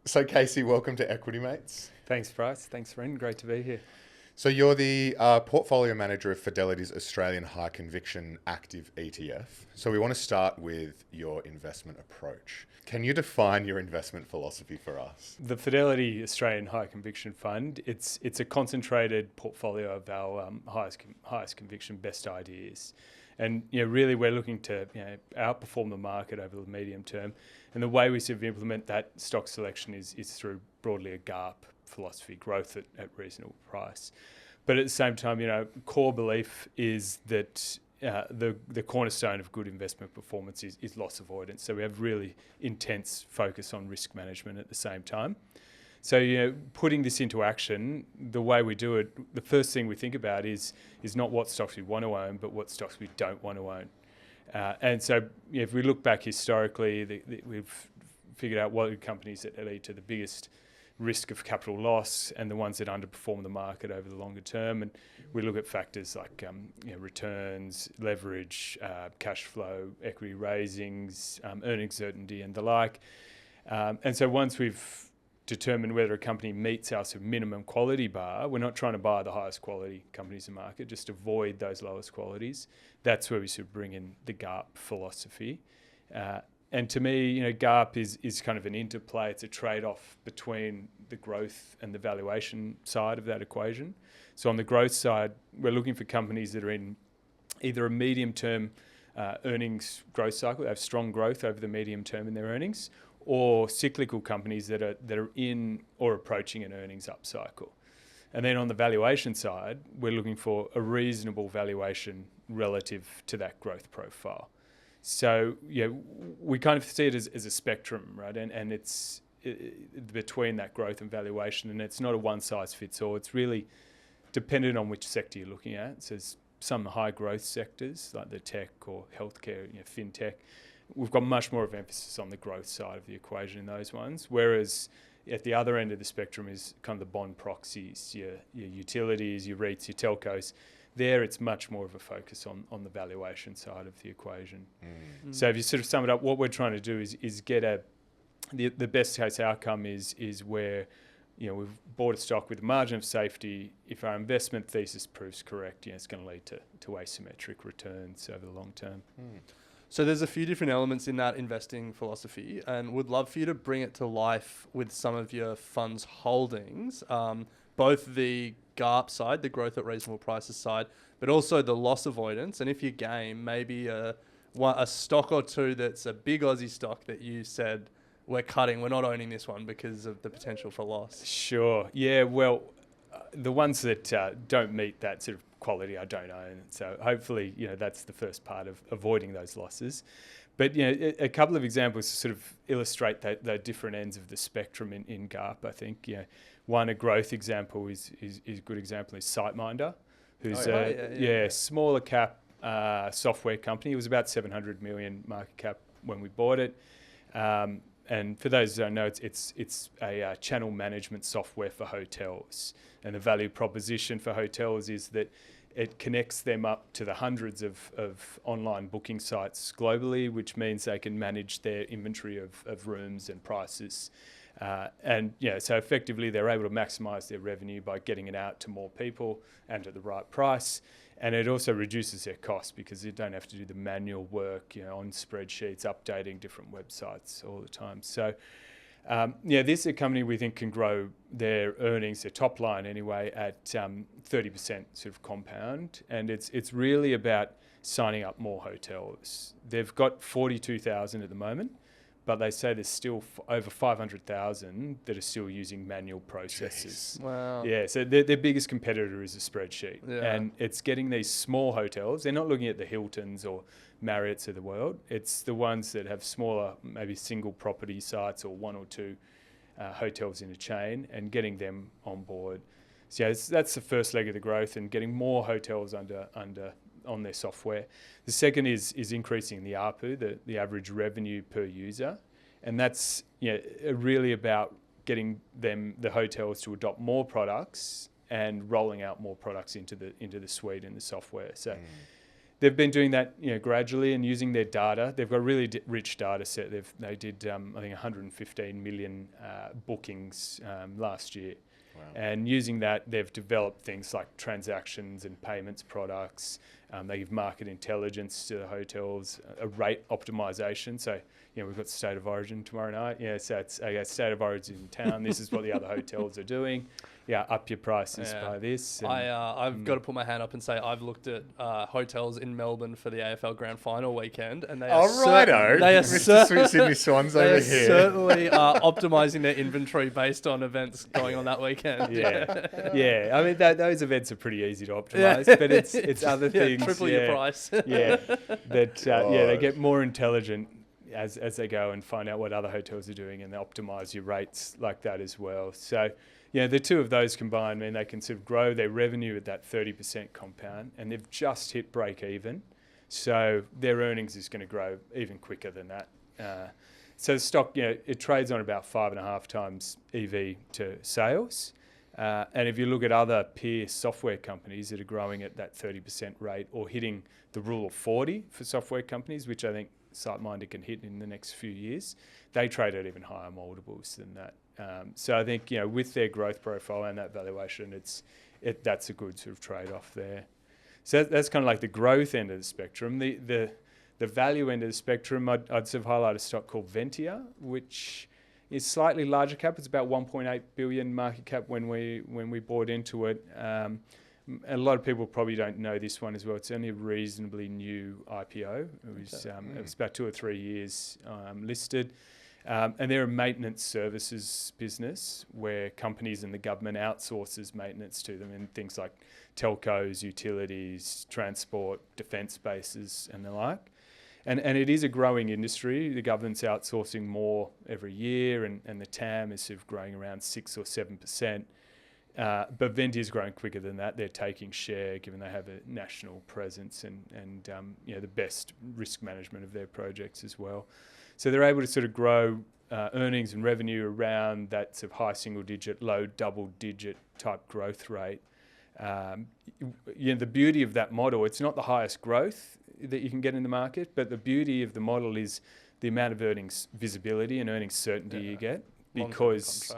So Casey, welcome to Equity Mates. Thanks, Bryce. Thanks, Ren. Great to be here. So you're the portfolio manager of Fidelity's Australian High Conviction Active ETF. So we want to start with your investment approach. Can you define your investment philosophy for us? The Fidelity Australian High Conviction Fund, it's a concentrated portfolio of our highest conviction, best ideas. And really we're looking to outperform the market over the medium term. And the way we sort of implement that stock selection is through broadly a GARP philosophy, growth at reasonable price. But at the same time, core belief is that the cornerstone of good investment performance is loss avoidance. So we have really intense focus on risk management at the same time. So, putting this into action, the way we do it, the first thing we think about is not what stocks we want to own, but what stocks we don't want to own. And so if we look back historically, we've figured out what are companies that lead to the biggest risk of capital loss and the ones that underperform the market over the longer term. And we look at factors like returns, leverage, cash flow, equity raisings, earnings certainty and the like. And so once we've determined whether a company meets our sort of minimum quality bar, we're not trying to buy the highest quality companies in the market, just avoid those lowest qualities. That's where we sort of bring in the GARP philosophy. And to me, GARP is kind of an interplay. It's a trade-off between the growth and the valuation side of that equation. So on the growth side, we're looking for companies that are in either a medium-term earnings growth cycle, they have strong growth over the medium term in their earnings, or cyclical companies that are in or approaching an earnings up cycle. And then on the valuation side, we're looking for a reasonable valuation relative to that growth profile. So we kind of see it as a spectrum, right? And it's between that growth and valuation, and it's not a one size fits all. It's really dependent on which sector you're looking at. So there's some high growth sectors like the tech or healthcare, fintech. We've got much more of emphasis on the growth side of the equation in those ones, whereas at the other end of the spectrum is kind of the bond proxies, your utilities, your REITs, your telcos. There it's much more of a focus on the valuation side of the equation. So if you sort of sum it up, what we're trying to do is get the best case outcome is where we've bought a stock with a margin of safety. If our investment thesis proves correct, it's going to lead to asymmetric returns over the long term. So there's a few different elements in that investing philosophy, and would love for you to bring it to life with some of your fund's holdings, both the GARP side, the growth at reasonable prices side, but also the loss avoidance. And if you game, maybe a stock or two that's a big Aussie stock that you said, we're not owning this one because of the potential for loss. Sure. Yeah, well, the ones that don't meet that sort of quality I don't own. So hopefully, that's the first part of avoiding those losses. But, a couple of examples to sort of illustrate the different ends of the spectrum in GARP, I think. One, a growth example is a good example is SiteMinder, who's a smaller cap software company. It was about 700 million market cap when we bought it. And for those who don't know, it's a channel management software for hotels. And the value proposition for hotels is that it connects them up to the hundreds of online booking sites globally, which means they can manage their inventory of rooms and prices. So effectively they're able to maximize their revenue by getting it out to more people and at the right price. And it also reduces their costs because you don't have to do the manual work, on spreadsheets, updating different websites all the time. So, this is a company we think can grow their earnings, their top line anyway, at 30% sort of compound. And it's really about signing up more hotels. They've got 42,000 at the moment, but they say there's still over 500,000 that are still using manual processes. Jeez. Wow. Yeah, so their biggest competitor is a spreadsheet. Yeah. And it's getting these small hotels. They're not looking at the Hiltons or Marriotts of the world. It's the ones that have smaller, maybe single property sites or one or two hotels in a chain and getting them on board. So that's the first leg of the growth and getting more hotels on their software. The second is increasing the ARPU, the average revenue per user, and that's really about getting the hotels to adopt more products and rolling out more products into the suite and the software. So they've been doing that, gradually and using their data. They've got a really rich data set. They did, I think, 115 million bookings last year. Wow. And using that, they've developed things like transactions and payments products. They give market intelligence to the hotels, a rate optimization. So, we've got State of Origin tomorrow night. So it's State of Origin in town. This is what the other hotels are doing. Up your prices by this. I've got to put my hand up and say I've looked at hotels in Melbourne for the AFL Grand Final weekend, and they are Mr. Sydney Swans over here. Certainly optimizing their inventory based on events going on that weekend. Yeah. I mean, those events are pretty easy to optimize, but it's other things. Triple your price. They get more intelligent as they go and find out what other hotels are doing, and they optimize your rates like that as well. So, the two of those combined mean they can sort of grow their revenue at that 30% compound, and they've just hit break even. So their earnings is going to grow even quicker than that. So the stock, it trades on about 5.5 times EV to sales. And if you look at other peer software companies that are growing at that 30% rate or hitting the rule of 40 for software companies, which I think SiteMinder can hit in the next few years, they trade at even higher multiples than that. So I think, with their growth profile and that valuation, that's a good sort of trade-off there. So that's kind of like the growth end of the spectrum. The value end of the spectrum, I'd sort of highlight a stock called Ventia, which is slightly larger cap. It's about 1.8 billion market cap when we bought into it. A lot of people probably don't know this one as well. It's only a reasonably new IPO. It was about 2 or 3 years listed. And they're a maintenance services business where companies and the government outsources maintenance to them in things like telcos, utilities, transport, defence bases and the like. And it is a growing industry. The government's outsourcing more every year, and the TAM is sort of growing around 6 or 7%. But Ventia is growing quicker than that. They're taking share given they have a national presence and the best risk management of their projects as well. So they're able to sort of grow earnings and revenue around that sort of high single-digit, low double-digit type growth rate. The beauty of that model, it's not the highest growth that you can get in the market, but the beauty of the model is the amount of earnings visibility and earnings certainty you get, because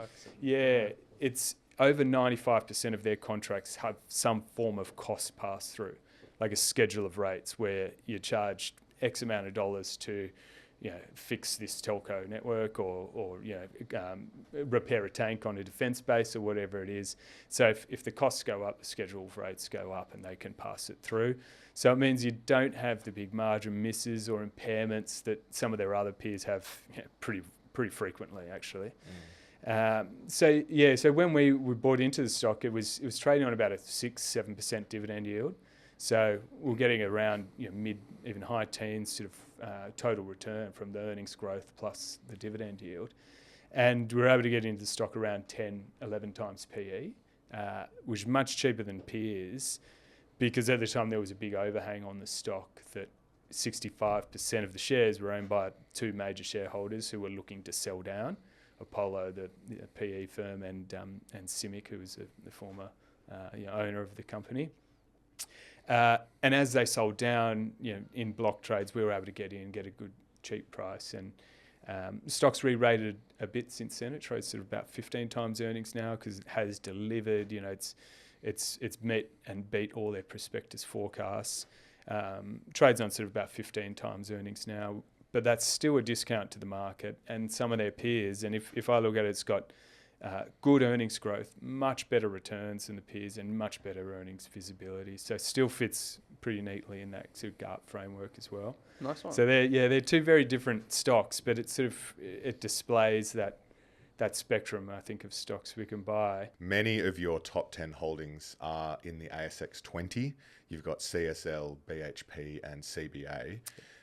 it's over 95% of their contracts have some form of cost pass through, like a schedule of rates where you charge X amount of dollars to fix this telco network or repair a tank on a defence base or whatever it is. So if the costs go up, the schedule of rates go up and they can pass it through. So it means you don't have the big margin misses or impairments that some of their other peers have pretty frequently, actually. So when we bought into the stock, it was trading on about a 6-7% dividend yield. So we're getting around mid, even high teens sort of total return from the earnings growth plus the dividend yield. And we were able to get into the stock around 10, 11 times PE, which is much cheaper than peers, because at the time there was a big overhang on the stock that 65% of the shares were owned by 2 major shareholders who were looking to sell down, Apollo, the PE firm, and CIMIC, who was the former owner of the company. And as they sold down, in block trades, we were able to get in and get a good cheap price. And the stock's re-rated a bit since then. It trades sort of about 15 times earnings now because it has delivered. It's met and beat all their prospectus forecasts. Trades on sort of about 15 times earnings now, but that's still a discount to the market and some of their peers. And if I look at it, it's got good earnings growth, much better returns than the peers, and much better earnings visibility. So still fits pretty neatly in that sort of GARP framework as well. Nice one. So they're 2 very different stocks, but it displays that spectrum, I think, of stocks we can buy. Many of your top 10 holdings are in the ASX 20. You've got CSL, BHP and CBA.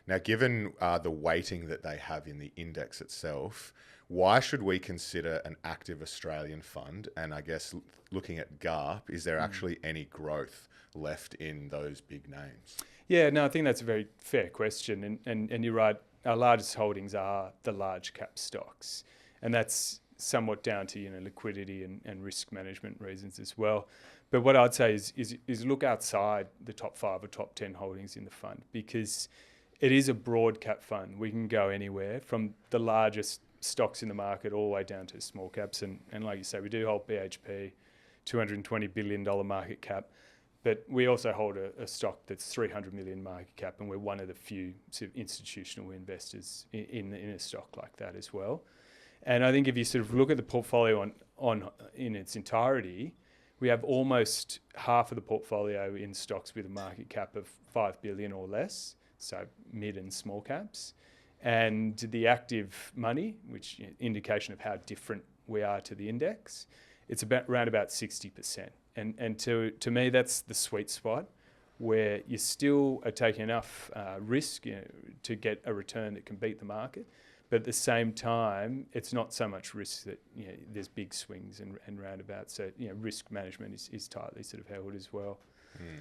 Now, given the weighting that they have in the index itself, why should we consider an active Australian fund? And I guess looking at GARP, is there actually any growth left in those big names? Yeah, no, I think that's a very fair question. And you're right, our largest holdings are the large cap stocks. And that's somewhat down to liquidity and risk management reasons as well. But what I'd say is look outside the top 5 or top 10 holdings in the fund, because it is a broad cap fund. We can go anywhere from the largest stocks in the market all the way down to small caps. And like you say, we do hold BHP, $220 billion market cap. But we also hold a stock that's 300 million market cap, and we're one of the few sort of institutional investors in a stock like that as well. And I think if you sort of look at the portfolio in its entirety, we have almost half of the portfolio in stocks with a market cap of 5 billion or less, so mid and small caps. And the active money, which indication of how different we are to the index, it's around about 60%. And to me, that's the sweet spot where you still are taking enough risk to get a return that can beat the market. But at the same time, it's not so much risk that there's big swings and roundabouts. So risk management is tightly sort of held as well. Mm.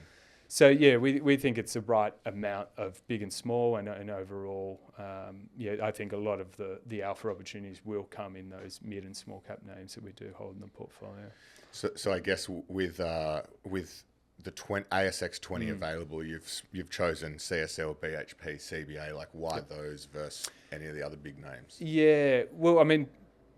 So we think it's the right amount of big and small, and overall, I think a lot of the alpha opportunities will come in those mid and small cap names that we do hold in the portfolio. So I guess with the ASX 20 available, you've chosen CSL, BHP, CBA. Like, why those versus any of the other big names? Yeah, well, I mean,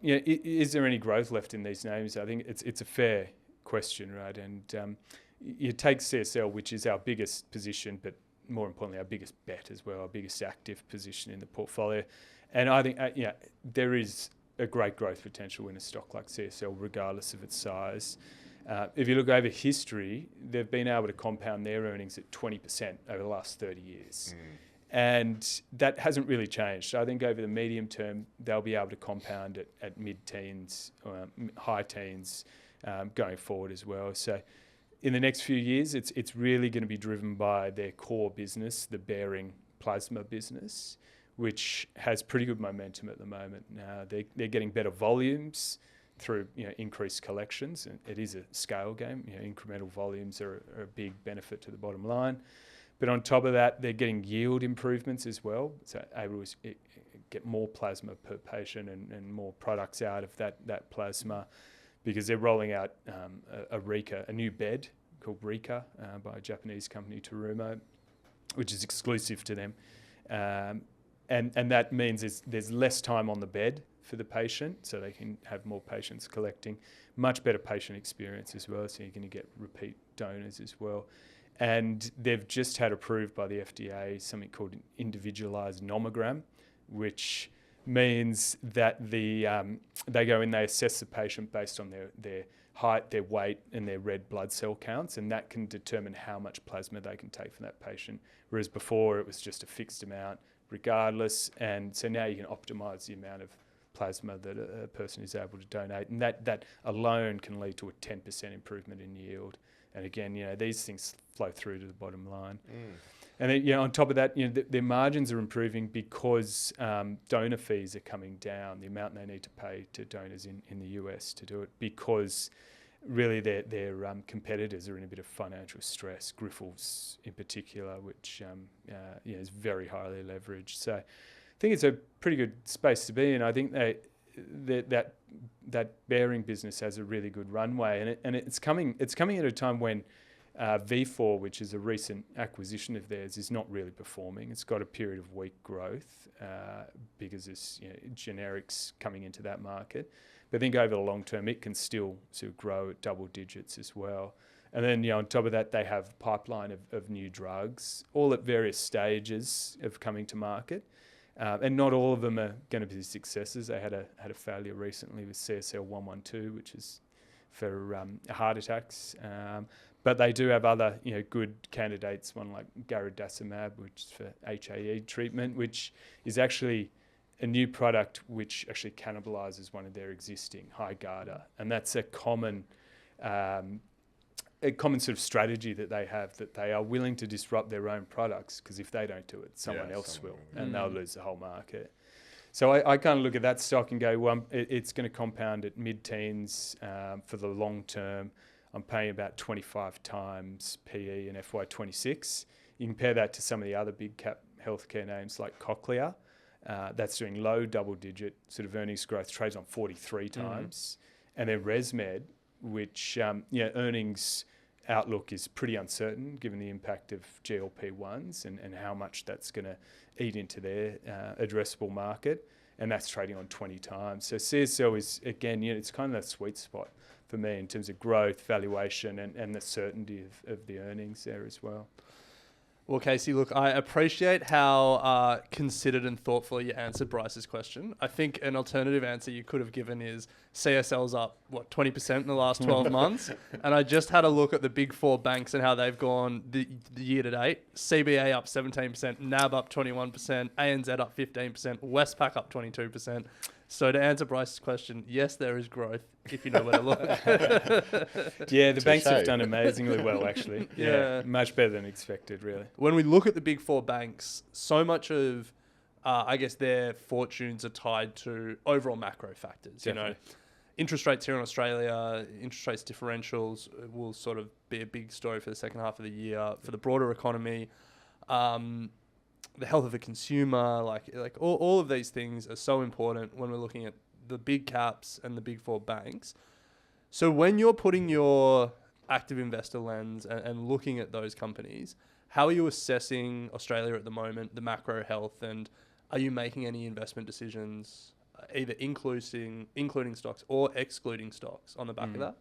is there any growth left in these names? I think it's a fair question, right? And you take CSL, which is our biggest position, but more importantly, our biggest bet as well, our biggest active position in the portfolio. And I think there is a great growth potential in a stock like CSL, regardless of its size. If you look over history, they've been able to compound their earnings at 20% over the last 30 years. Mm. And that hasn't really changed. So I think over the medium term, they'll be able to compound at mid-teens, high teens going forward as well. So in the next few years, it's really going to be driven by their core business, the bearing plasma business, which has pretty good momentum at the moment. They're getting better volumes through increased collections, and it is a scale game. Incremental volumes are a big benefit to the bottom line. But on top of that, they're getting yield improvements as well, so able to get more plasma per patient and more products out of that plasma, because they're rolling out a new bed called Rika by a Japanese company, Terumo, which is exclusive to them. And that means there's less time on the bed for the patient, so they can have more patients collecting. Much better patient experience as well, so you're going to get repeat donors as well. And they've just had approved by the FDA something called an individualized nomogram, which means that they go in, they assess the patient based on their height, their weight, and their red blood cell counts, and that can determine how much plasma they can take from that patient. Whereas before, it was just a fixed amount regardless, and so now you can optimise the amount of plasma that a person is able to donate, and that alone can lead to a 10% improvement in yield. And again, these things flow through to the bottom line. Mm. And then, on top of that, their margins are improving because donor fees are coming down, the amount they need to pay to donors in the US to do it, because really their competitors are in a bit of financial stress, Grifols in particular, which is very highly leveraged. So I think it's a pretty good space to be in. I think that bearing business has a really good runway, and it's coming at a time when V4, which is a recent acquisition of theirs, is not really performing. It's got a period of weak growth because there's generics coming into that market. But I think over the long term, it can still sort of grow at double digits as well. And then on top of that, they have a pipeline of new drugs, all at various stages of coming to market. And not all of them are going to be successes. They had a failure recently with CSL 112, which is for heart attacks. But they do have other good candidates, one like garadacimab, which is for HAE treatment, which is actually a new product which actually cannibalizes one of their existing, HiGarda. And that's a common sort of strategy that they have, that they are willing to disrupt their own products, because if they don't do it, someone else will, and they'll lose the whole market. So I kind of look at that stock and go, well, it's going to compound at mid-teens for the long term. I'm paying about 25 times PE in FY26. You compare that to some of the other big cap healthcare names like Cochlear. That's doing low double-digit sort of earnings growth, trades on 43 times. And then ResMed, which earnings outlook is pretty uncertain given the impact of GLP-1s and how much that's going to eat into their addressable market. And that's trading on 20 times. So CSL is, again, it's kind of that sweet spot for me in terms of growth, valuation, and the certainty of the earnings there as well. Well, Casey, look, I appreciate how considered and thoughtful you answered Bryce's question. I think an alternative answer you could have given is CSL's up, 20% in the last 12 months? And I just had a look at the big four banks and how they've gone the year to date. CBA up 17%, NAB up 21%, ANZ up 15%, Westpac up 22%. So to answer Bryce's question, yes, there is growth if you know where to look. Yeah, the banks have done amazingly well, actually. Yeah, much better than expected, really. When we look at the big four banks, so much of, I guess, their fortunes are tied to overall macro factors. Definitely. Interest rates here in Australia, interest rates differentials will sort of be a big story for the second half of the year. For the broader economy, the health of the consumer, like all of these things are so important when we're looking at the big caps and the big four banks. So when you're putting your active investor lens and looking at those companies, how are you assessing Australia at the moment, the macro health, and are you making any investment decisions, either including stocks or excluding stocks on the back of that?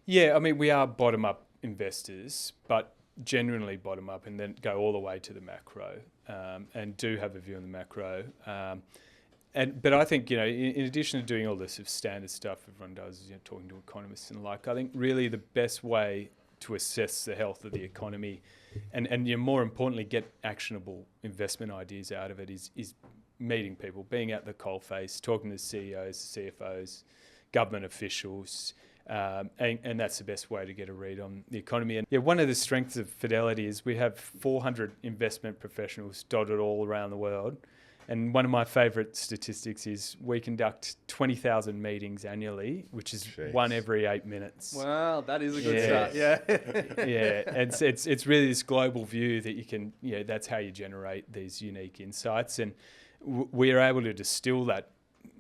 Yeah, I mean, we are bottom-up investors, but genuinely bottom up and then go all the way to the macro, and do have a view on the macro. But I think, in addition to doing all this sort of standard stuff everyone does, talking to economists and I think really the best way to assess the health of the economy and more importantly, get actionable investment ideas out of it is meeting people, being at the coalface, talking to CEOs, CFOs, government officials, and that's the best way to get a read on the economy. And one of the strengths of Fidelity is we have 400 investment professionals dotted all around the world. And one of my favourite statistics is we conduct 20,000 meetings annually, which is one every 8 minutes. Wow, that is a good start. Yeah. Yeah, and it's really this global view that you can, that's how you generate these unique insights. And we are able to distill that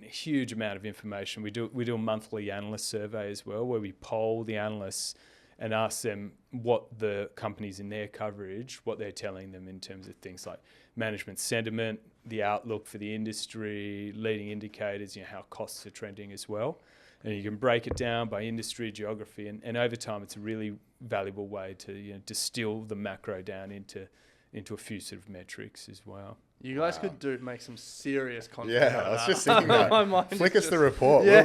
huge amount of information. We do a monthly analyst survey as well, where we poll the analysts and ask them what the companies in their coverage, what they're telling them in terms of things like management sentiment, the outlook for the industry, leading indicators, how costs are trending as well. And you can break it down by industry, geography, and over time it's a really valuable way to distill the macro down into a few sort of metrics as well. You guys could make some serious content. Yeah, I was just thinking that. Flick us the report. Yeah,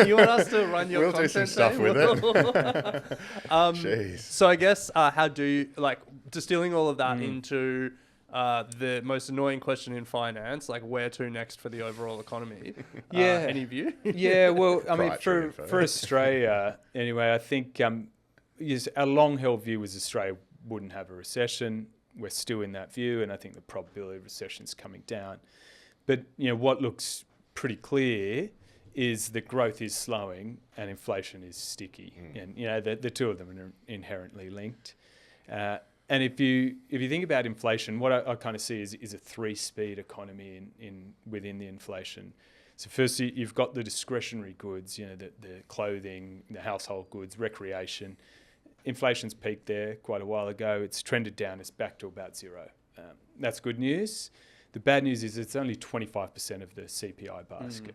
you want us to run your content? We'll do some stuff with it. Jeez. So I guess how do you, distilling all of that into the most annoying question in finance, where to next for the overall economy? Any view? Yeah, well, I mean, for Australia, anyway, I think a long-held view was Australia wouldn't have a recession. We're still in that view, and I think the probability of recession is coming down. But what looks pretty clear is that growth is slowing and inflation is sticky, and the two of them are inherently linked. And if you think about inflation, what I kind of see is a three-speed economy within the inflation. So firstly, you've got the discretionary goods, the clothing, the household goods, recreation. Inflation's peaked there quite a while ago. It's trended down. It's back to about zero. That's good news. The bad news is it's only 25% of the CPI basket.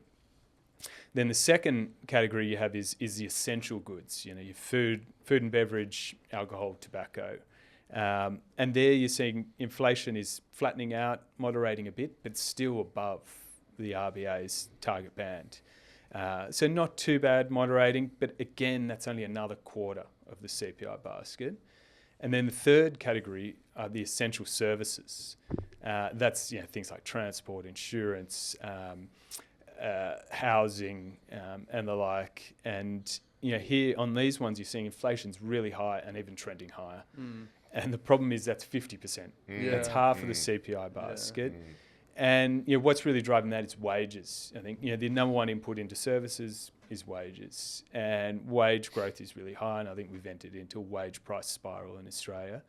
Then the second category you have is the essential goods. Your food and beverage, alcohol, tobacco. And there you're seeing inflation is flattening out, moderating a bit, but still above the RBA's target band. So not too bad moderating, but again, that's only another quarter of the CPI basket. And then the third category are the essential services. That's things like transport, insurance, housing, and the like. And here on these ones, you're seeing inflation's really high and even trending higher. And the problem is that's 50%. That's half of the CPI basket. And what's really driving that is wages. I think the number one input into services is wages, and wage growth is really high. And I think we've entered into a wage price spiral in Australia,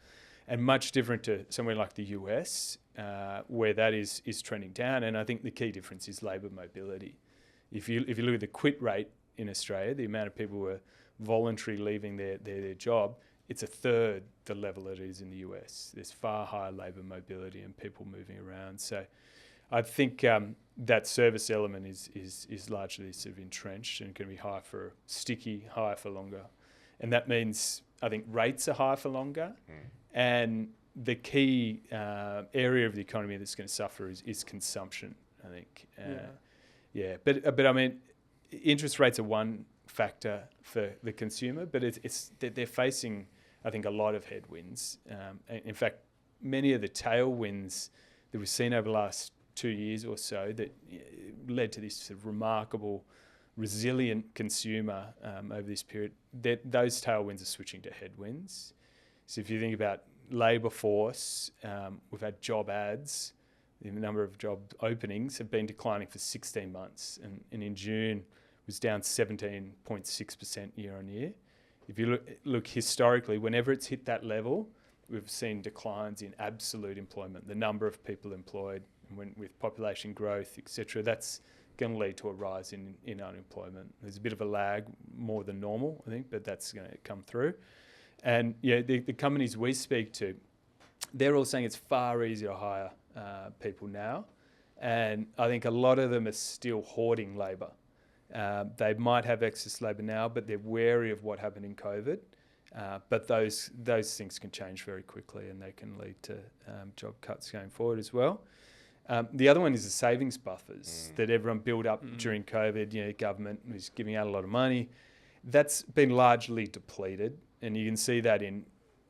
and much different to somewhere like the US, where that is trending down. And I think the key difference is labour mobility. If you look at the quit rate in Australia, the amount of people who are voluntarily leaving their job, it's a third the level it is in the US. There's far higher labour mobility and people moving around. So I think that service element is largely sort of entrenched and going to be higher for longer. And that means I think rates are higher for longer. And the key area of the economy that's going to suffer is consumption, I think. But I mean, interest rates are one factor for the consumer, but they're facing, I think, a lot of headwinds. In fact, many of the tailwinds that we've seen over the last 2 years or so that led to this sort of remarkable, resilient consumer over this period, those tailwinds are switching to headwinds. So if you think about labour force, we've had job ads, the number of job openings have been declining for 16 months, and in June was down 17.6% year on year. If you look historically, whenever it's hit that level, we've seen declines in absolute employment, the number of people employed, and with population growth, etc. That's going to lead to a rise in unemployment. There's a bit of a lag, more than normal, I think, but that's going to come through. And the companies we speak to, they're all saying it's far easier to hire people now. And I think a lot of them are still hoarding labour. They might have excess labour now, but they're wary of what happened in COVID. But those things can change very quickly, and they can lead to job cuts going forward as well. The other one is the savings buffers that everyone built up during COVID. Government was giving out a lot of money. That's been largely depleted, and you can see that in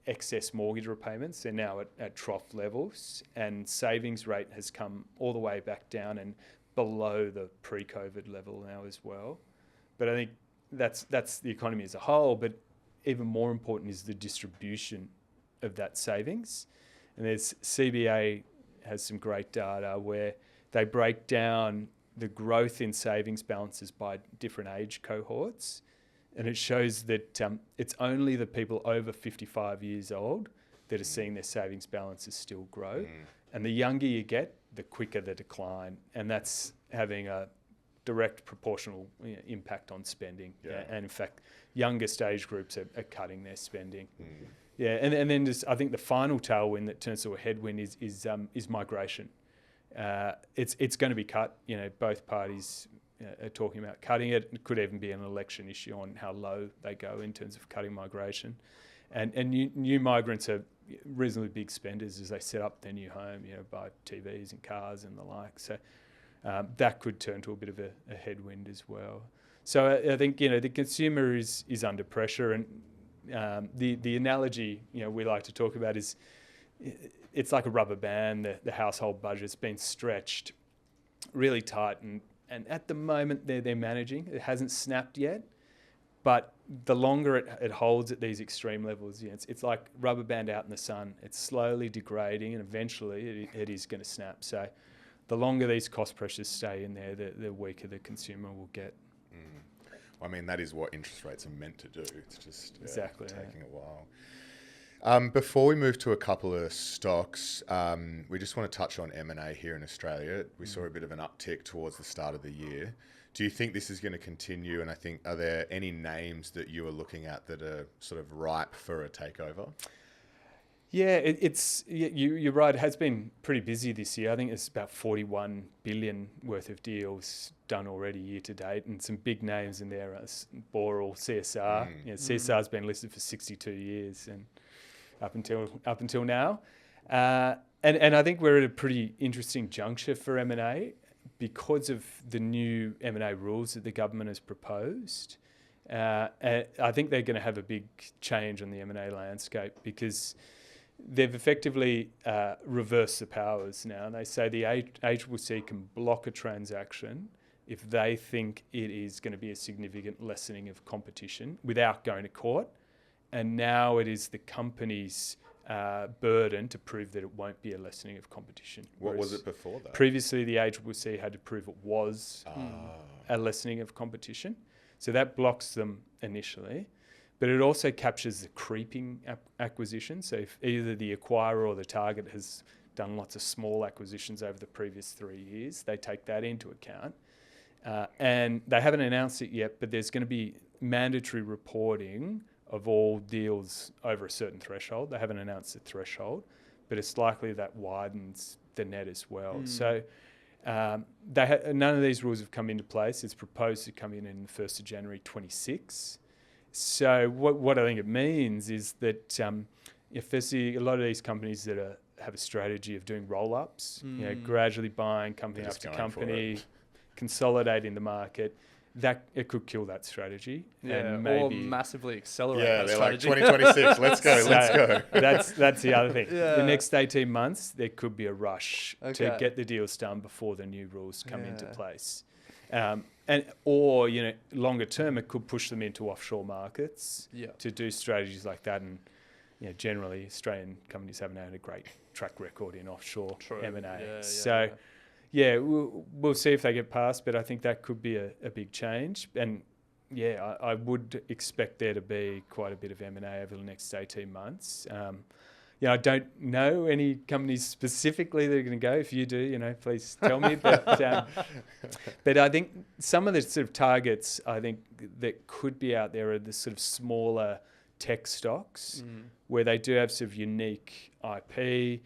excess mortgage repayments. They're now at trough levels, and savings rate has come all the way back down and below the pre-COVID level now as well. But I think that's the economy as a whole, but even more important is the distribution of that savings. And there's CBA has some great data where they break down the growth in savings balances by different age cohorts. And it shows that it's only the people over 55 years old that are seeing their savings balances still grow. And the younger you get, the quicker the decline. And that's having a direct proportional impact on spending. And in fact, youngest age groups are cutting their spending. And then just, I think the final tailwind that turns to a headwind is migration. It's going to be cut. Both parties are talking about cutting it. It could even be an election issue on how low they go in terms of cutting migration. And new migrants are reasonably big spenders as they set up their new home, buy TVs and cars and the like. So that could turn to a bit of a headwind as well. So I think, the consumer is under pressure, and the analogy, we like to talk about is it's like a rubber band. The household budget's been stretched really tight, and at the moment they're managing. It hasn't snapped yet, but the longer it holds at these extreme levels, it's like rubber band out in the sun. It's slowly degrading, and eventually it is going to snap. So the longer these cost pressures stay in there, the weaker the consumer will get. I mean, that is what interest rates are meant to do. It's just exactly taking a while. Before we move to a couple of stocks, we just want to touch on M&A here in Australia. We saw a bit of an uptick towards the start of the year. Do you think this is going to continue? And I think, are there any names that you are looking at that are sort of ripe for a takeover? Yeah, you're right. It has been pretty busy this year. I think it's about 41 billion worth of deals done already year to date, and some big names in there. Boral, CSR. CSR's been listed for 62 years, and up until now. And I think we're at a pretty interesting juncture for M&A because of the new M&A rules that the government has proposed. I think they're going to have a big change on the M&A landscape because they've effectively reversed the powers now. And they say the ACCC can block a transaction if they think it is going to be a significant lessening of competition without going to court. And now it is the company's burden to prove that it won't be a lessening of competition. What was it before that? Previously, the ACCC had to prove it was a lessening of competition. So that blocks them initially. But it also captures the creeping acquisition. So if either the acquirer or the target has done lots of small acquisitions over the previous 3 years, they take that into account. And they haven't announced it yet, but there's going to be mandatory reporting of all deals over a certain threshold. They haven't announced the threshold, but it's likely that widens the net as well. So none of these rules have come into place. It's proposed to come in the 1st of January 26. So what I think it means is that if there's a lot of these companies that have a strategy of doing roll-ups, gradually buying company after company, consolidating the market, that it could kill that strategy. And maybe, or massively accelerate that they're strategy. like 2026, let's go, let's go. That's the other thing. The next 18 months, there could be a rush to get the deals done before the new rules come into place. Or longer term, it could push them into offshore markets to do strategies like that. And generally, Australian companies haven't had a great track record in offshore M&A. We'll see if they get passed, but I think that could be a big change. And I would expect there to be quite a bit of M&A over the next 18 months. I don't know any companies specifically that are going to go. If you do, please tell me. But I think some of the sort of targets I think that could be out there are the sort of smaller tech stocks where they do have sort of unique IP,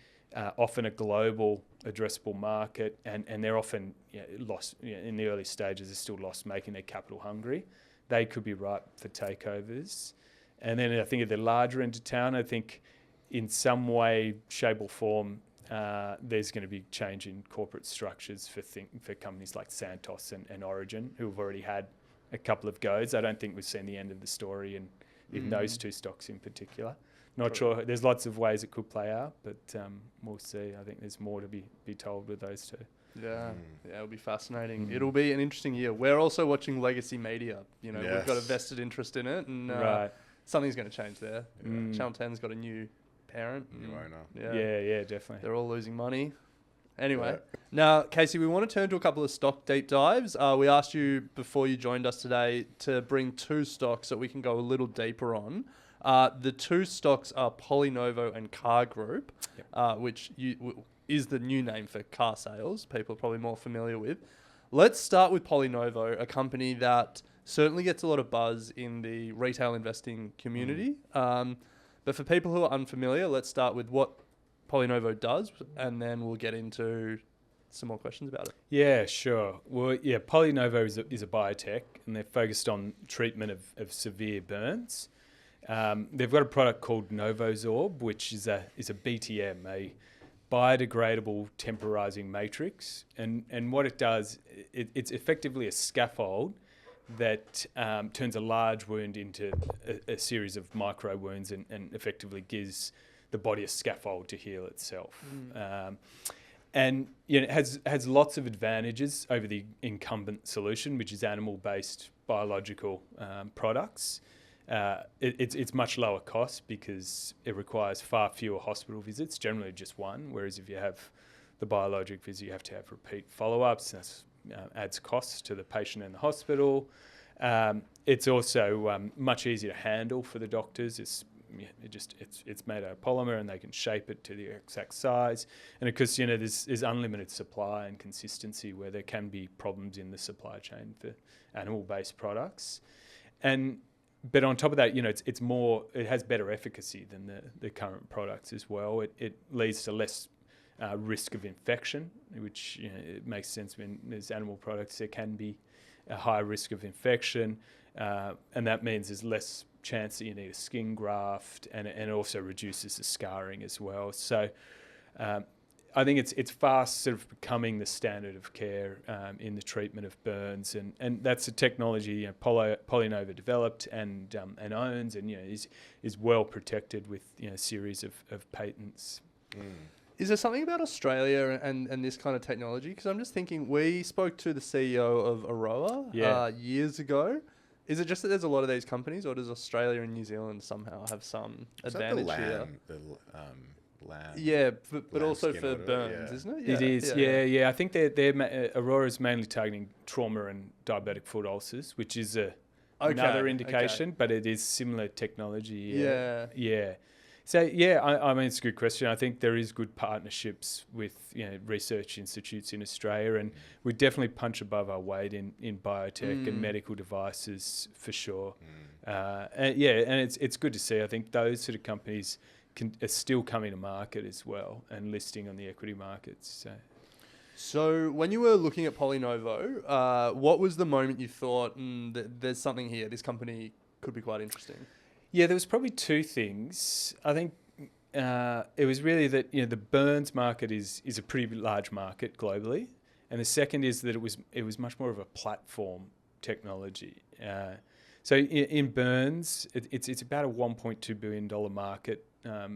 often a global addressable market, and they're often lost in the early stages. They're still loss-making. They're capital hungry. They could be ripe for takeovers. And then I think at the larger end of town, I think in some way, shape or form, there's going to be change in corporate structures for companies like Santos and Origin, who have already had a couple of goes. I don't think we've seen the end of the story in those two stocks in particular. Not sure. There's lots of ways it could play out, but we'll see. I think there's more to be told with those two. Yeah, it'll be fascinating. It'll be an interesting year. We're also watching legacy media. We've got a vested interest in it, and something's going to change there. Channel 10's got a new parent. New owner. Yeah, definitely. They're all losing money. Anyway, now, Casey, we want to turn to a couple of stock deep dives. We asked you before you joined us today to bring 2 stocks that we can go a little deeper on. The 2 stocks are PolyNovo and Car Group, which is the new name for car sales. People are probably more familiar with. Let's start with PolyNovo, a company that certainly gets a lot of buzz in the retail investing community. But for people who are unfamiliar, let's start with what PolyNovo does, and then we'll get into some more questions about it. Yeah, sure. Well, PolyNovo is a biotech, and they're focused on treatment of severe burns. They've got a product called NovoSorb, which is a BTM, a biodegradable temporizing matrix. And what it does, it's effectively a scaffold that turns a large wound into a series of micro wounds and effectively gives the body a scaffold to heal itself. And it has lots of advantages over the incumbent solution, which is animal-based biological products. It's much lower cost because it requires far fewer hospital visits, generally just one, whereas if you have the biologic visit, you have to have repeat follow-ups. That adds costs to the patient and the hospital. It's also much easier to handle for the doctors. It's made out of polymer, and they can shape it to the exact size. And of course, there's unlimited supply and consistency where there can be problems in the supply chain for animal-based products. But on top of that, it has better efficacy than the current products as well. It leads to less risk of infection, which it makes sense when there's animal products. There can be a high risk of infection, and that means there's less chance that you need a skin graft, and it also reduces the scarring as well. So I think it's fast sort of becoming the standard of care in the treatment of burns, and that's a technology PolyNovo developed and owns, and is well protected with a series of patents. Is there something about Australia and this kind of technology? Because I'm just thinking, we spoke to the CEO of Aroa years ago. Is it just that there's a lot of these companies, or does Australia and New Zealand somehow have some advantage here? Yeah, but also for burns, isn't it? It is, yeah. I think Aurora is mainly targeting trauma and diabetic foot ulcers, which is another indication, but it is similar technology. Yeah. So yeah, I mean, it's a good question. I think there is good partnerships with research institutes in Australia, and we definitely punch above our weight in biotech and medical devices for sure. And it's good to see. I think those sort of companies are still coming to market as well and listing on the equity markets. So when you were looking at PolyNovo, what was the moment you thought, there's something here, this company could be quite interesting? Yeah, there was probably two things. I think it was really that the burns market is a pretty large market globally, and the second is that it was much more of a platform technology. So in burns, it's about a $1.2 billion market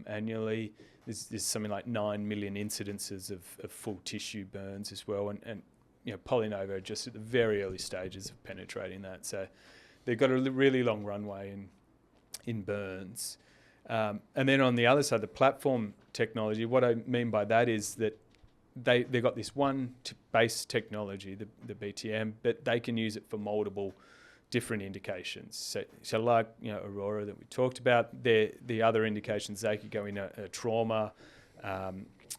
annually. There's something like 9 million incidences of full tissue burns as well, and PolyNovo are just at the very early stages of penetrating that. So they've got a really long runway in burns. And then on the other side, the platform technology, what I mean by that is that they got this one base technology, the BTM, but they can use it for multiple different indications. So like Aurora that we talked about, the other indications, they could go in a trauma,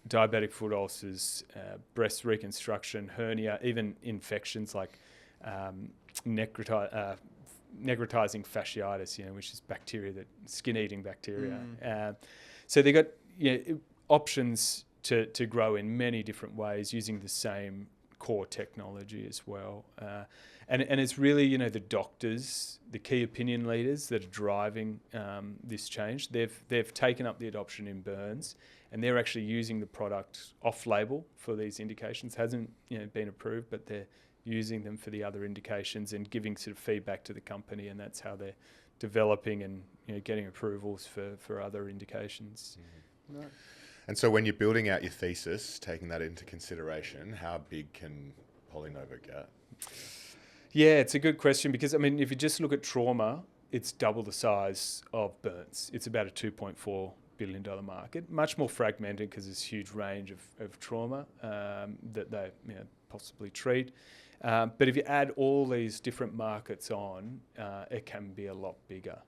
diabetic foot ulcers, breast reconstruction, hernia, even infections like necrotizing fasciitis, which is bacteria, that skin-eating bacteria. So they got options to grow in many different ways using the same core technology as well. And it's really the doctors, the key opinion leaders that are driving this change. They've taken up the adoption in burns, and they're actually using the product off-label for these indications. Hasn't been approved, but they're using them for the other indications and giving sort of feedback to the company, and that's how they're developing and getting approvals for other indications. Right. And so when you're building out your thesis, taking that into consideration, how big can PolyNovo get? Yeah, it's a good question, because I mean, if you just look at trauma, it's double the size of burns. It's about a $2.4 billion market, much more fragmented because there's a huge range of trauma that they possibly treat. But if you add all these different markets on, it can be a lot bigger.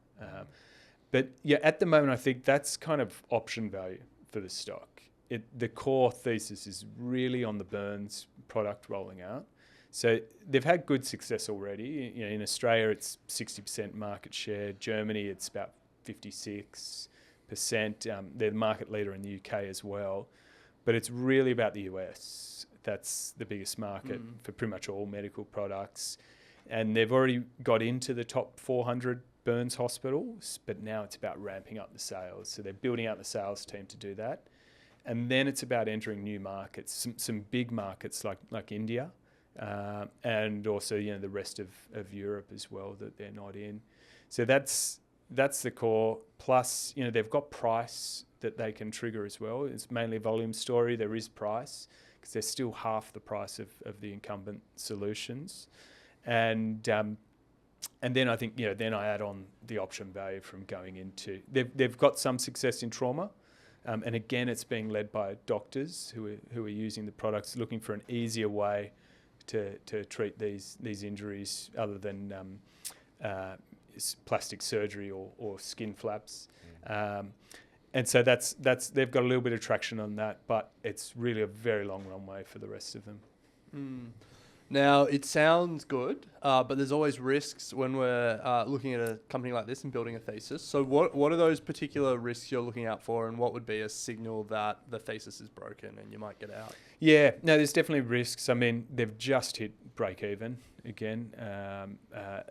But yeah, at the moment, I think that's kind of option value for the stock. The core thesis is really on the burns product rolling out. So they've had good success already. In Australia, it's 60% market share. Germany, it's about 56%. They're the market leader in the UK as well. But it's really about the US. That's the biggest market for pretty much all medical products. And they've already got into the top 400 burns hospitals, but now it's about ramping up the sales. So they're building out the sales team to do that. And then it's about entering new markets, some big markets like India, and also the rest of Europe as well that they're not in. So that's the core. Plus, they've got price that they can trigger as well. It's mainly a volume story. There is price because they're still half the price of the incumbent solutions. And then I think then I add on the option value from going into they've got some success in trauma, and again it's being led by doctors who are using the products, looking for an easier way to treat these injuries other than plastic surgery or skin flaps. And so that's they've got a little bit of traction on that, but it's really a very long runway for the rest of them. Now, it sounds good, but there's always risks when we're looking at a company like this and building a thesis. So what are those particular risks you're looking out for, and what would be a signal that the thesis is broken and you might get out? Yeah, no, there's definitely risks. I mean, they've just hit break even again.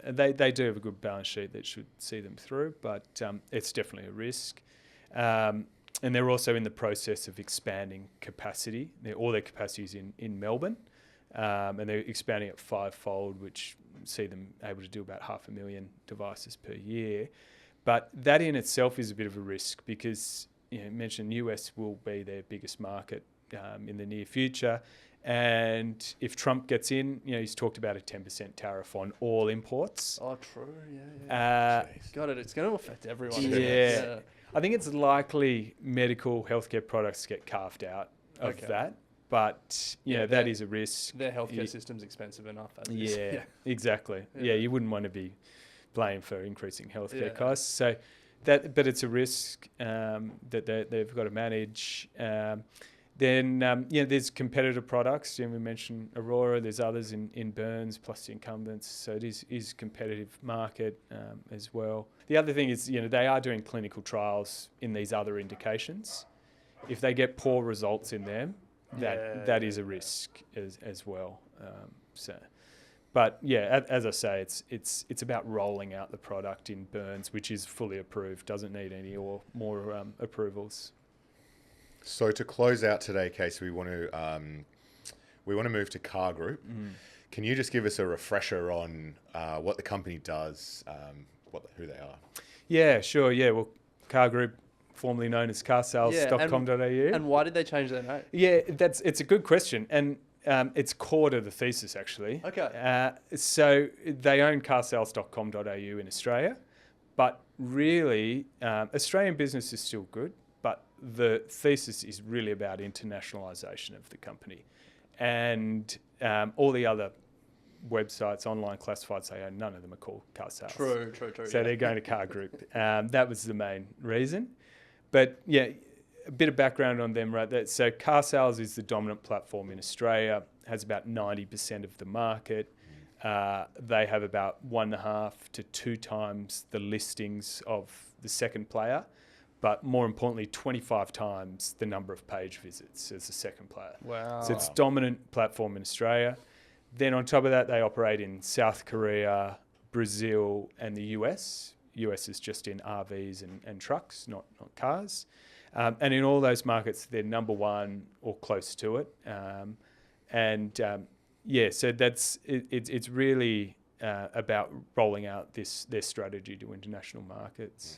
They do have a good balance sheet that should see them through, but it's definitely a risk. And they're also in the process of expanding capacity. All their capacity is in Melbourne. And they're expanding it fivefold, which see them able to do about 500,000 devices per year. But that in itself is a bit of a risk because you mentioned US will be their biggest market in the near future. And if Trump gets in, he's talked about a 10% tariff on all imports. Oh, true. Yeah. Got it. It's going to affect everyone. Yeah. I think it's likely medical healthcare products get carved out of that. But that is a risk. Their healthcare system's expensive enough. Exactly. Yeah, you wouldn't want to be blamed for increasing healthcare costs. So but it's a risk that they've got to manage. Then there's competitor products. We mentioned Aurora. There's others in burns plus the incumbents. So it is competitive market as well. The other thing is they are doing clinical trials in these other indications. If they get poor results in them, that is a risk as well. But as I say, it's about rolling out the product in burns, which is fully approved. Doesn't need any or more approvals. So to close out today, Casey, we want to move to Car Group. Can you just give us a refresher on what the company does, who they are? Yeah, sure. Yeah, well, Car Group, formerly known as carsales.com.au. And why did they change their name? Yeah, it's a good question, and it's core to the thesis actually. Okay. So they own carsales.com.au in Australia, but really Australian business is still good. But the thesis is really about internationalisation of the company. And all the other websites, online classifieds they own, none of them are called car sales. True. So they're going to Car Group. That was the main reason. But a bit of background on them, right? So car sales is the dominant platform in Australia, has about 90% of the market. They have about 1.5 to 2 times the listings of the second player. But more importantly, 25 times the number of page visits as the second player. Wow. So it's dominant platform in Australia. Then on top of that, they operate in South Korea, Brazil, and the US. US is just in RVs and trucks, not cars. And in all those markets, they're number one or close to it. So that's it's really about rolling out their strategy to international markets.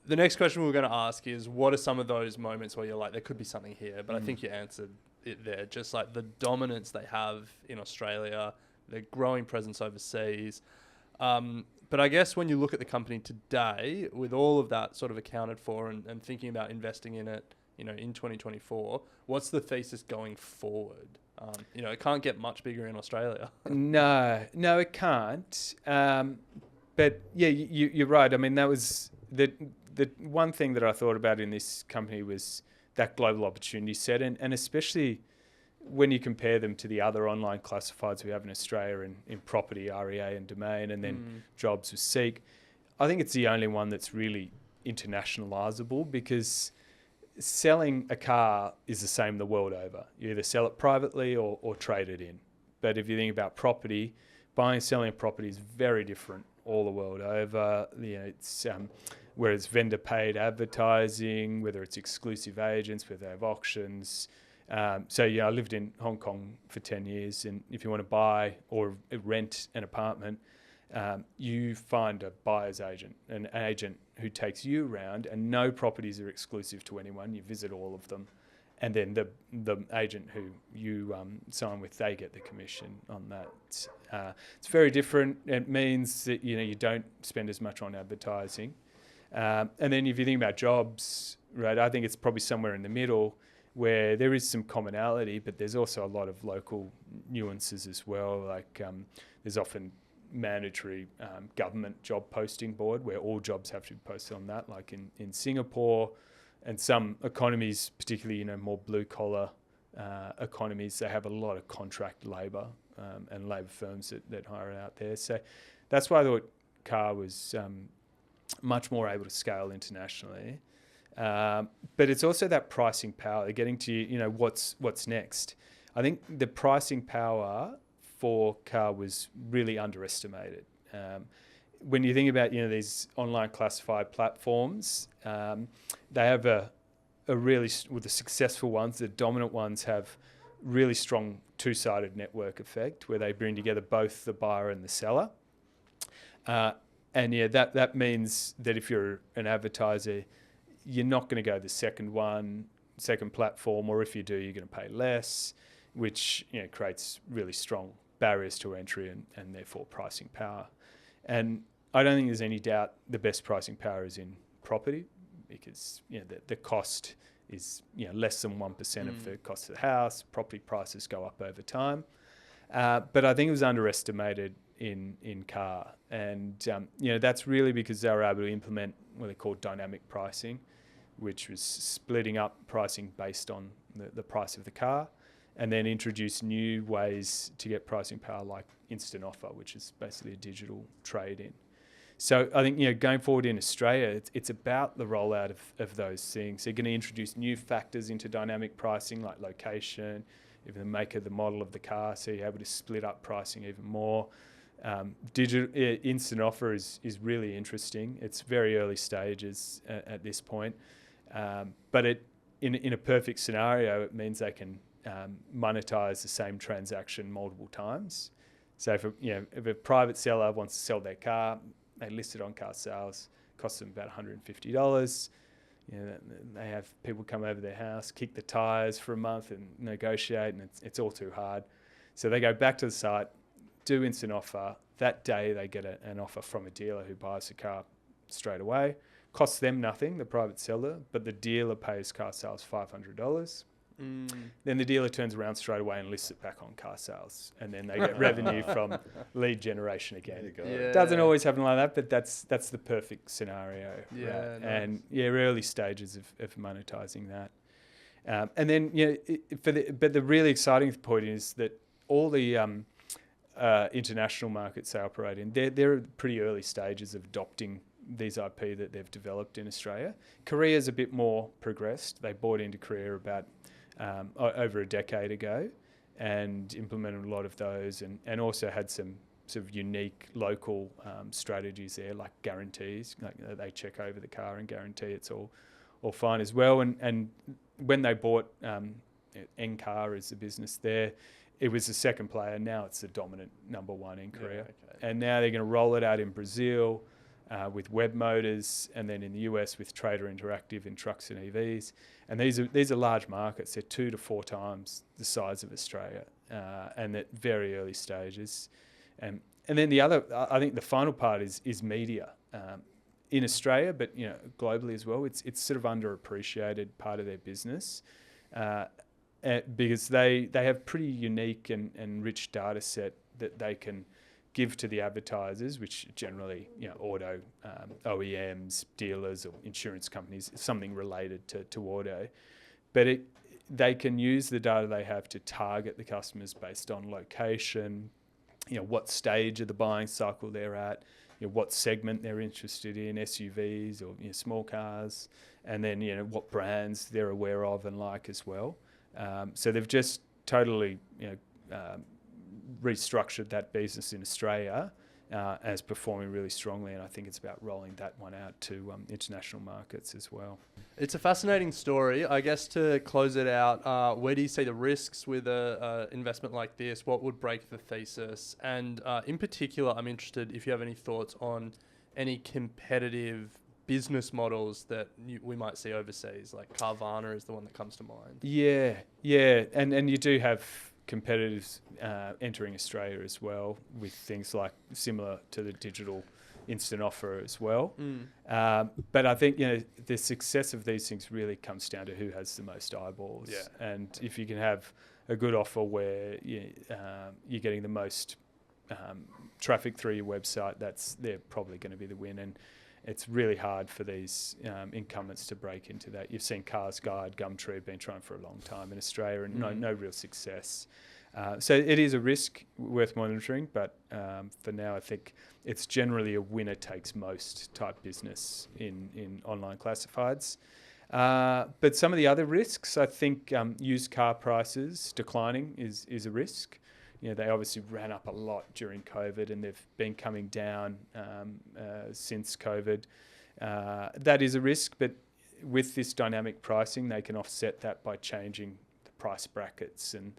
The next question we're going to ask is, what are some of those moments where you're like, there could be something here? But I think you answered it there. Just like the dominance they have in Australia, their growing presence overseas. But I guess when you look at the company today, with all of that sort of accounted for and thinking about investing in it, in 2024, what's the thesis going forward? It can't get much bigger in Australia. No, it can't. But you're right. I mean, that was the one thing that I thought about in this company was that global opportunity set, and especially when you compare them to the other online classifieds we have in Australia in property, REA and domain, and then jobs with Seek, I think it's the only one that's really internationalisable, because selling a car is the same the world over. You either sell it privately or trade it in. But if you think about property, buying and selling a property is very different all the world over. It's whether it's vendor paid advertising, whether it's exclusive agents, whether they have auctions. I lived in Hong Kong for 10 years, and if you want to buy or rent an apartment, you find a buyer's agent, an agent who takes you around, and no properties are exclusive to anyone. You visit all of them, and then the agent who you sign with, they get the commission on that. It's very different. It means that you don't spend as much on advertising. And then if you think about jobs, right, I think it's probably somewhere in the middle, where there is some commonality, but there's also a lot of local nuances as well. Like there's often mandatory government job posting board where all jobs have to be posted on that, like in Singapore, and some economies, particularly more blue collar economies, they have a lot of contract labour and labour firms that hire out there. So that's why I thought Car was much more able to scale internationally. But it's also that pricing power. They're getting to what's next. I think the pricing power for Car was really underestimated. When you think about these online classified platforms, they have a really, with the successful ones, the dominant ones have really strong two-sided network effect where they bring together both the buyer and the seller. That means that if you're an advertiser, you're not going to go the second platform, or if you do, you're going to pay less, which creates really strong barriers to entry and therefore pricing power. And I don't think there's any doubt the best pricing power is in property, because the cost is less than 1% of the cost of the house. Property prices go up over time, but I think it was underestimated in car. And, that's really because they were able to implement what they call dynamic pricing, which was splitting up pricing based on the price of the car, and then introduce new ways to get pricing power like instant offer, which is basically a digital trade-in. So I think, going forward in Australia, it's about the rollout of those things. They're going to introduce new factors into dynamic pricing like location, even the make of the model of the car, so you're able to split up pricing even more. Digital instant offer is really interesting. It's very early stages at this point, but in a perfect scenario, it means they can monetize the same transaction multiple times. So if a private seller wants to sell their car, they list it on car sales, costs them about $150. They have people come over their house, kick the tires for a month and negotiate, and it's all too hard. So they go back to the site, do instant offer. That day they get an offer from a dealer who buys the car straight away. Costs them nothing, the private seller, but the dealer pays car sales $500. Then the dealer turns around straight away and lists it back on car sales, and then they get revenue from lead generation again. Doesn't always happen like that, but that's the perfect scenario. Right? Nice. And early stages of monetizing that. And then but the really exciting point is that all the international markets they operate in, they're pretty early stages of adopting these IP that they've developed in Australia. Korea's a bit more progressed. They bought into Korea about over a decade ago and implemented a lot of those, and also had some sort of unique local strategies there, like guarantees. Like they check over the car and guarantee it's all fine as well. And when they bought Encar as the business there, it was the second player. Now it's the dominant number one in Korea. And now they're going to roll it out in Brazil with Web Motors, and then in the US with Trader Interactive in trucks and EVs. And these are large markets. They're 2 to 4 times the size of Australia, and at very early stages. And then the other, I think the final part is media in Australia, but globally as well. It's sort of underappreciated part of their business. Because they have pretty unique and rich data set that they can give to the advertisers, which generally auto OEMs, dealers, or insurance companies, something related to auto. But they can use the data they have to target the customers based on location, what stage of the buying cycle they're at, what segment they're interested in, SUVs or small cars, and then what brands they're aware of and like as well. So they've just totally restructured that business in Australia as performing really strongly, and I think it's about rolling that one out to international markets as well. It's a fascinating story. I guess to close it out, where do you see the risks with an investment like this? What would break the thesis? And in particular, I'm interested if you have any thoughts on any competitive business models that we might see overseas, like Carvana is the one that comes to mind. Yeah, and you do have competitors entering Australia as well with things like similar to the digital instant offer as well. But I think the success of these things really comes down to who has the most eyeballs. And if you can have a good offer where you're getting the most traffic through your website, they're probably going to be the win. And it's really hard for these incumbents to break into that. You've seen Cars Guide, Gumtree have been trying for a long time in Australia, and no real success. So it is a risk worth monitoring, but for now I think it's generally a winner takes most type business in online classifieds. But some of the other risks, I think used car prices declining is a risk. They obviously ran up a lot during COVID, and they've been coming down since COVID. That is a risk, but with this dynamic pricing, they can offset that by changing the price brackets and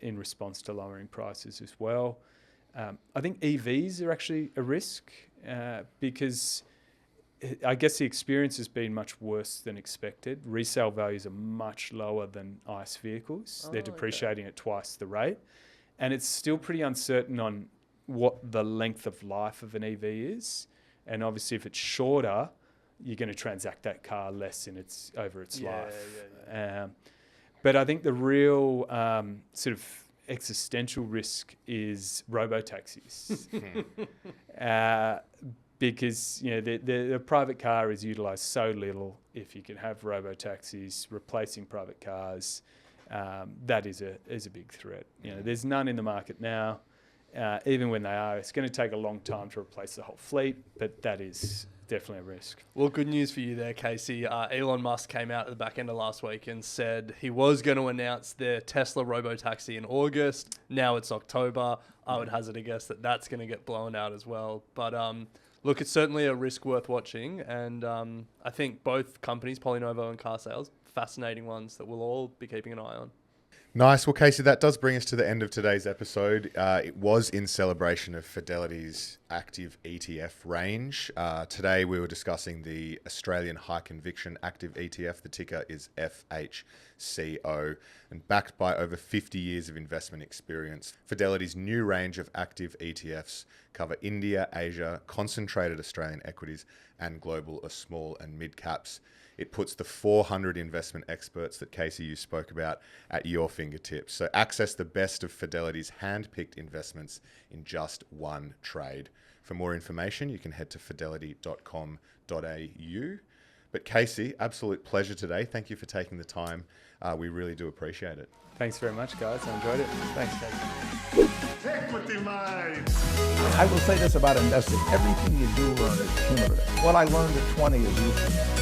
in response to lowering prices as well. I think EVs are actually a risk because I guess the experience has been much worse than expected. Resale values are much lower than ICE vehicles. They're depreciating at twice the rate. And it's still pretty uncertain on what the length of life of an EV is. And obviously, if it's shorter, you're going to transact that car less over its life. But I think the real sort of existential risk is robo-taxis. Because the private car is utilised so little. If you can have robo-taxis replacing private cars, that is a big threat. There's none in the market now. Even when they are, it's going to take a long time to replace the whole fleet, but that is definitely a risk. Well, good news for you there, Casey. Elon Musk came out at the back end of last week and said he was going to announce their Tesla robotaxi in August. Now it's October. I would hazard a guess that that's going to get blown out as well. But look, it's certainly a risk worth watching. And I think both companies, PolyNovo and Car Sales, fascinating ones that we'll all be keeping an eye on. Nice. Well, Casey, that does bring us to the end of today's episode. It was in celebration of Fidelity's active ETF range. Today, we were discussing the Australian High Conviction Active ETF. The ticker is FHCO. And backed by over 50 years of investment experience, Fidelity's new range of active ETFs cover India, Asia, concentrated Australian equities, and global small and mid caps. It puts the 400 investment experts that Casey, you spoke about, at your fingertips. So access the best of Fidelity's hand-picked investments in just one trade. For more information, you can head to fidelity.com.au. But Casey, absolute pleasure today. Thank you for taking the time. We really do appreciate it. Thanks very much, guys. I enjoyed it. Thanks, Casey. Equity mind. I will say this about investing. Everything you do learn is cumulative. What I learned at 20 is useful